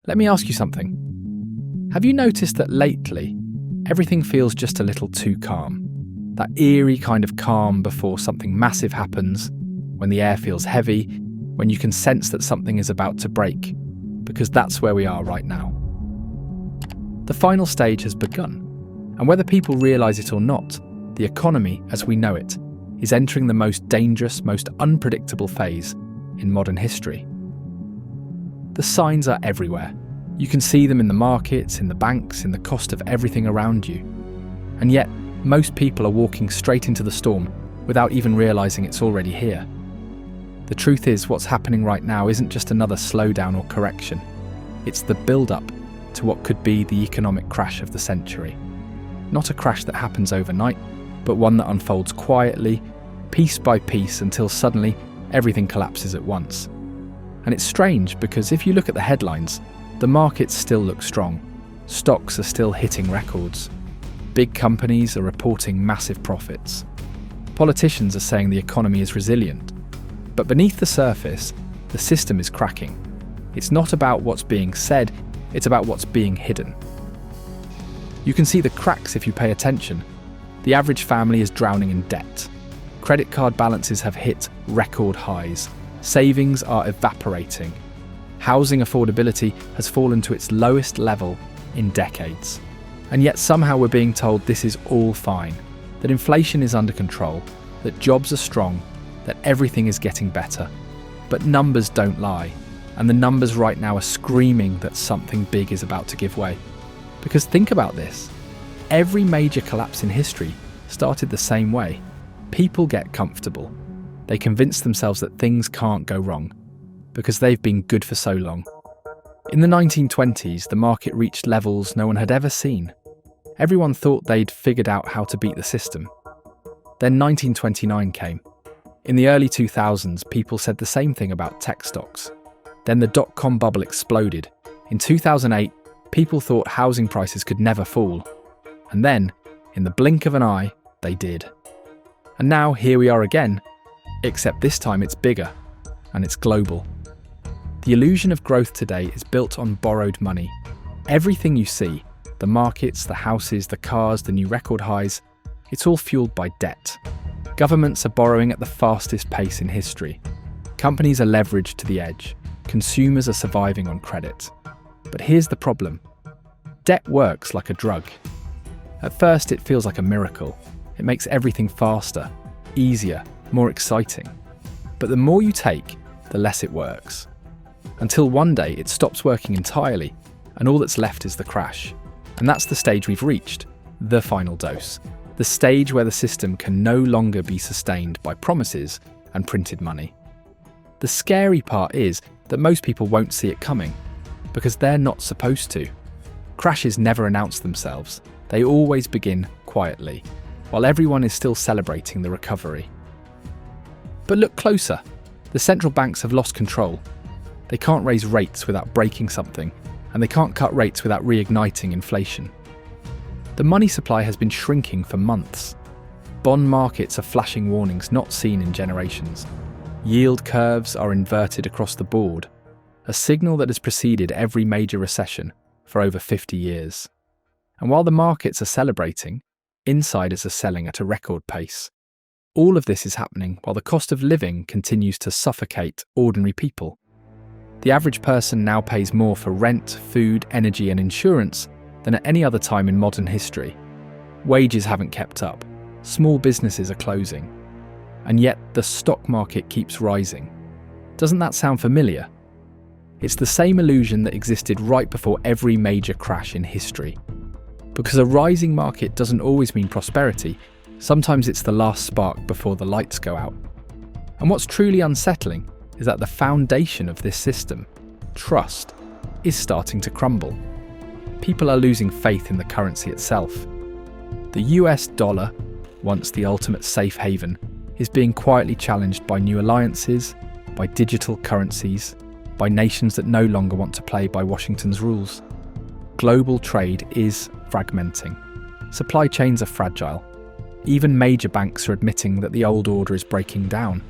Let me ask you something. Have you noticed that lately, everything feels just a little too calm? That eerie kind of calm before something massive happens, when the air feels heavy, when you can sense that something is about to break, because that's where we are right now. The final stage has begun, and whether people realise it or not, the economy, as we know it, is entering the most dangerous, most unpredictable phase in modern history. The signs are everywhere. You can see them in the markets, in the banks, in the cost of everything around you. And yet, most people are walking straight into the storm without even realising it's already here. The truth is, what's happening right now isn't just another slowdown or correction. It's the build-up to what could be the economic crash of the century. Not a crash that happens overnight, but one that unfolds quietly, piece by piece, until suddenly everything collapses at once. And it's strange because if you look at the headlines, the markets still look strong. Stocks are still hitting records. Big companies are reporting massive profits. Politicians are saying the economy is resilient. But beneath the surface, the system is cracking. It's not about what's being said, it's about what's being hidden. You can see the cracks if you pay attention. The average family is drowning in debt. Credit card balances have hit record highs. Savings are evaporating. Housing affordability has fallen to its lowest level in decades. And yet somehow we're being told this is all fine, that inflation is under control, that jobs are strong, that everything is getting better. But numbers don't lie, and the numbers right now are screaming that something big is about to give way. Because think about this, every major collapse in history started the same way. People get comfortable. They convince themselves that things can't go wrong, because they've been good for so long. In the 1920s, the market reached levels no one had ever seen. Everyone thought they'd figured out how to beat the system. Then 1929 came. In the early 2000s, people said the same thing about tech stocks. Then the dot-com bubble exploded. In 2008, people thought housing prices could never fall. And then, in the blink of an eye, they did. And now here we are again, except this time it's bigger, and it's global. The illusion of growth today is built on borrowed money. Everything you see, the markets, the houses, the cars, the new record highs, it's all fueled by debt. Governments are borrowing at the fastest pace in history. Companies are leveraged to the edge. Consumers are surviving on credit. But here's the problem. Debt works like a drug. At first, it feels like a miracle. It makes everything faster, easier, more exciting. But the more you take, the less it works. Until one day it stops working entirely, and all that's left is the crash. And that's the stage we've reached, the final dose. The stage where the system can no longer be sustained by promises and printed money. The scary part is that most people won't see it coming, because they're not supposed to. Crashes never announce themselves. They always begin quietly, while everyone is still celebrating the recovery. But look closer. The central banks have lost control. They can't raise rates without breaking something, and they can't cut rates without reigniting inflation. The money supply has been shrinking for months. Bond markets are flashing warnings not seen in generations. Yield curves are inverted across the board, a signal that has preceded every major recession for over 50 years. And while the markets are celebrating, insiders are selling at a record pace. All of this is happening while the cost of living continues to suffocate ordinary people. The average person now pays more for rent, food, energy and insurance than at any other time in modern history. Wages haven't kept up. Small businesses are closing. And yet the stock market keeps rising. Doesn't that sound familiar? It's the same illusion that existed right before every major crash in history. Because a rising market doesn't always mean prosperity. Sometimes it's the last spark before the lights go out. And what's truly unsettling is that the foundation of this system, trust, is starting to crumble. People are losing faith in the currency itself. The US dollar, once the ultimate safe haven, is being quietly challenged by new alliances, by digital currencies, by nations that no longer want to play by Washington's rules. Global trade is fragmenting. Supply chains are fragile. Even major banks are admitting that the old order is breaking down.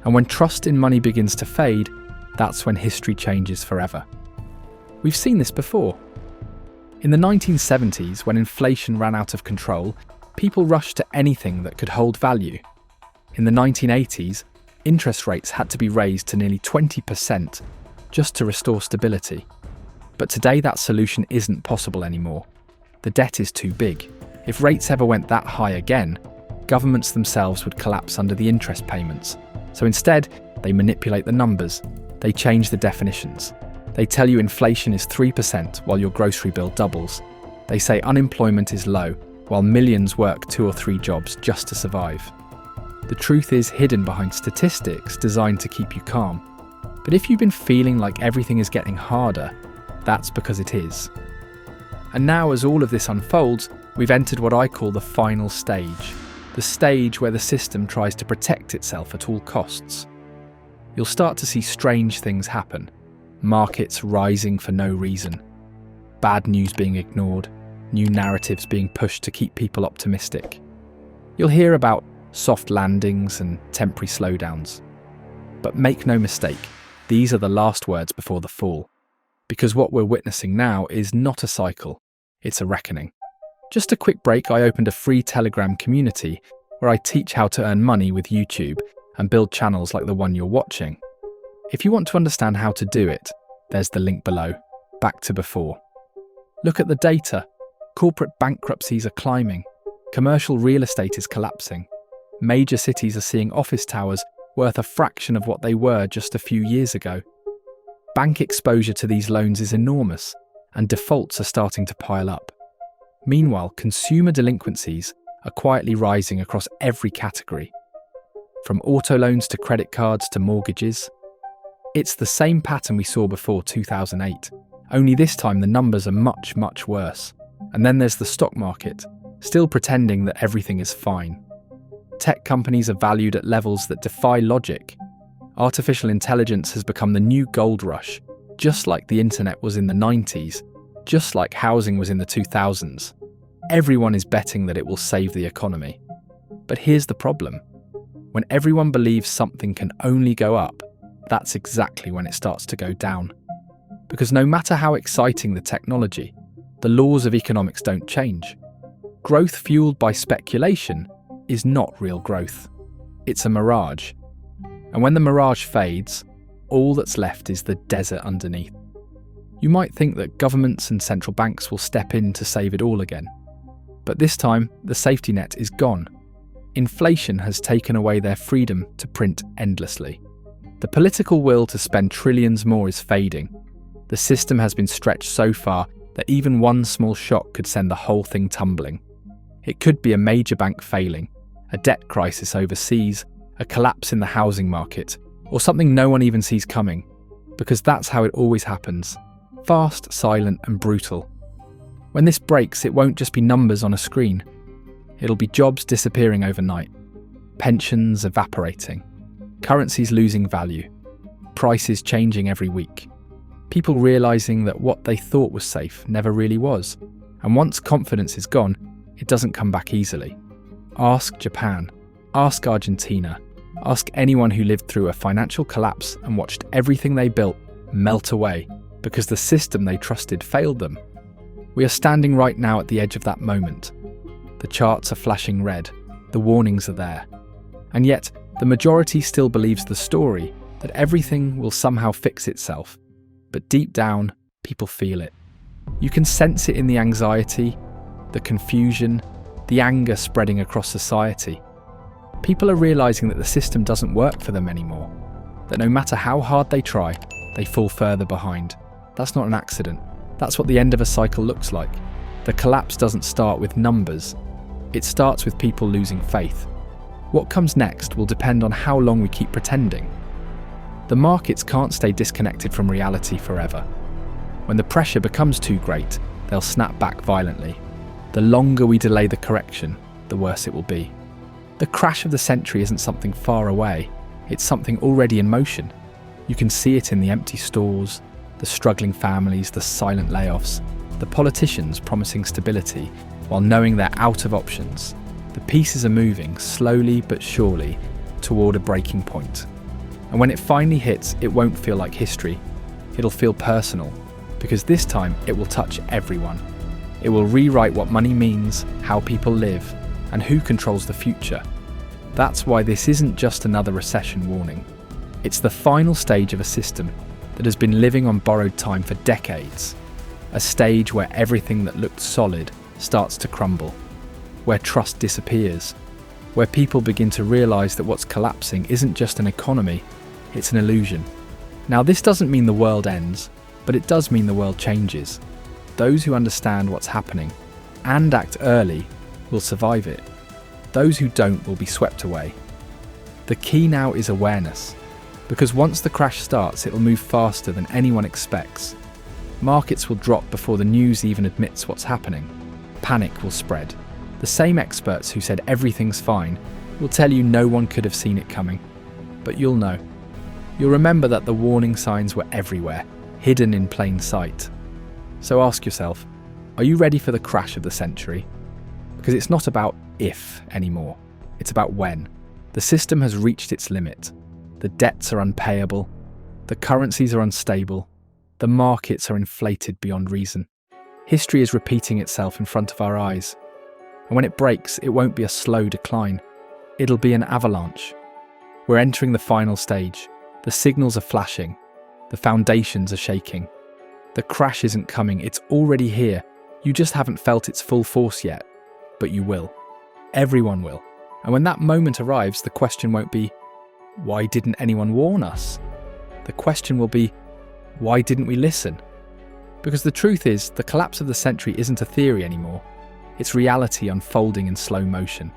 And when trust in money begins to fade, that's when history changes forever. We've seen this before. In the 1970s, when inflation ran out of control, people rushed to anything that could hold value. In the 1980s, interest rates had to be raised to nearly 20% just to restore stability. But today that solution isn't possible anymore. The debt is too big. If rates ever went that high again, governments themselves would collapse under the interest payments. So instead, they manipulate the numbers. They change the definitions. They tell you inflation is 3% while your grocery bill doubles. They say unemployment is low while millions work 2 or 3 jobs just to survive. The truth is hidden behind statistics designed to keep you calm. But if you've been feeling like everything is getting harder, that's because it is. And now, as all of this unfolds, we've entered what I call the final stage. The stage where the system tries to protect itself at all costs. You'll start to see strange things happen. Markets rising for no reason. Bad news being ignored. New narratives being pushed to keep people optimistic. You'll hear about soft landings and temporary slowdowns. But make no mistake, these are the last words before the fall. Because what we're witnessing now is not a cycle, it's a reckoning. Just a quick break, I opened a free Telegram community where I teach how to earn money with YouTube and build channels like the one you're watching. If you want to understand how to do it, there's the link below. Back to before. Look at the data. Corporate bankruptcies are climbing. Commercial real estate is collapsing. Major cities are seeing office towers worth a fraction of what they were just a few years ago. Bank exposure to these loans is enormous, and defaults are starting to pile up. Meanwhile, consumer delinquencies are quietly rising across every category. From auto loans to credit cards to mortgages. It's the same pattern we saw before 2008, only this time the numbers are much, much worse. And then there's the stock market, still pretending that everything is fine. Tech companies are valued at levels that defy logic. Artificial intelligence has become the new gold rush, just like the internet was in the 90s, just like housing was in the 2000s. Everyone is betting that it will save the economy. But here's the problem. When everyone believes something can only go up, that's exactly when it starts to go down. Because no matter how exciting the technology, the laws of economics don't change. Growth fueled by speculation is not real growth. It's a mirage. And when the mirage fades, all that's left is the desert underneath. You might think that governments and central banks will step in to save it all again. But this time, the safety net is gone. Inflation has taken away their freedom to print endlessly. The political will to spend trillions more is fading. The system has been stretched so far that even one small shock could send the whole thing tumbling. It could be a major bank failing, a debt crisis overseas, a collapse in the housing market, or something no one even sees coming, because that's how it always happens. Fast, silent, and brutal. When this breaks, it won't just be numbers on a screen. It'll be jobs disappearing overnight, pensions evaporating, currencies losing value, prices changing every week, people realising that what they thought was safe never really was. And once confidence is gone, it doesn't come back easily. Ask Japan, ask Argentina, ask anyone who lived through a financial collapse and watched everything they built melt away because the system they trusted failed them. We are standing right now at the edge of that moment. The charts are flashing red, the warnings are there. And yet, the majority still believes the story that everything will somehow fix itself. But deep down, people feel it. You can sense it in the anxiety, the confusion, the anger spreading across society. People are realising that the system doesn't work for them anymore, that no matter how hard they try, they fall further behind. That's not an accident. That's what the end of a cycle looks like. The collapse doesn't start with numbers. It starts with people losing faith. What comes next will depend on how long we keep pretending. The markets can't stay disconnected from reality forever. When the pressure becomes too great, they'll snap back violently. The longer we delay the correction, the worse it will be. The crash of the century isn't something far away, it's something already in motion. You can see it in the empty stores, the struggling families, the silent layoffs, the politicians promising stability while knowing they're out of options. The pieces are moving slowly but surely toward a breaking point. And when it finally hits, it won't feel like history. It'll feel personal. because this time it will touch everyone. It will rewrite what money means, how people live, and who controls the future. That's why this isn't just another recession warning. It's the final stage of a system that has been living on borrowed time for decades. A stage where everything that looked solid starts to crumble, where trust disappears, where people begin to realise that what's collapsing isn't just an economy, it's an illusion. Now, this doesn't mean the world ends, but it does mean the world changes. Those who understand what's happening and act early will survive it. Those who don't will be swept away. The key now is awareness, because once the crash starts, it'll move faster than anyone expects. Markets will drop before the news even admits what's happening. Panic will spread. The same experts who said everything's fine will tell you no one could have seen it coming. But you'll know. You'll remember that the warning signs were everywhere, hidden in plain sight. So ask yourself, are you ready for the crash of the century? Because it's not about if anymore, it's about when. The system has reached its limit. The debts are unpayable, the currencies are unstable, the markets are inflated beyond reason. History is repeating itself in front of our eyes. And when it breaks, it won't be a slow decline. It'll be an avalanche. We're entering the final stage. The signals are flashing. The foundations are shaking. The crash isn't coming, it's already here. You just haven't felt its full force yet. But you will. Everyone will. And when that moment arrives, the question won't be, why didn't anyone warn us? The question will be, why didn't we listen? Because the truth is, the collapse of the century isn't a theory anymore. It's reality unfolding in slow motion.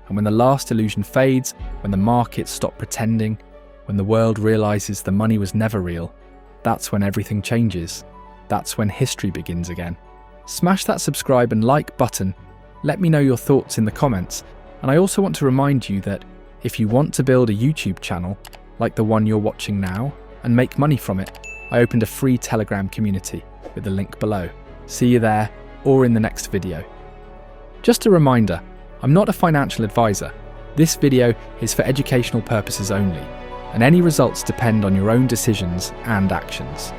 And when the last illusion fades, when the markets stop pretending, when the world realises the money was never real, that's when everything changes. That's when history begins again. Smash that subscribe and like button. Let me know your thoughts in the comments. And I also want to remind you that if you want to build a YouTube channel, like the one you're watching now, and make money from it, I opened a free Telegram community with the link below. See you there, or in the next video. Just a reminder, I'm not a financial advisor. This video is for educational purposes only, and any results depend on your own decisions and actions.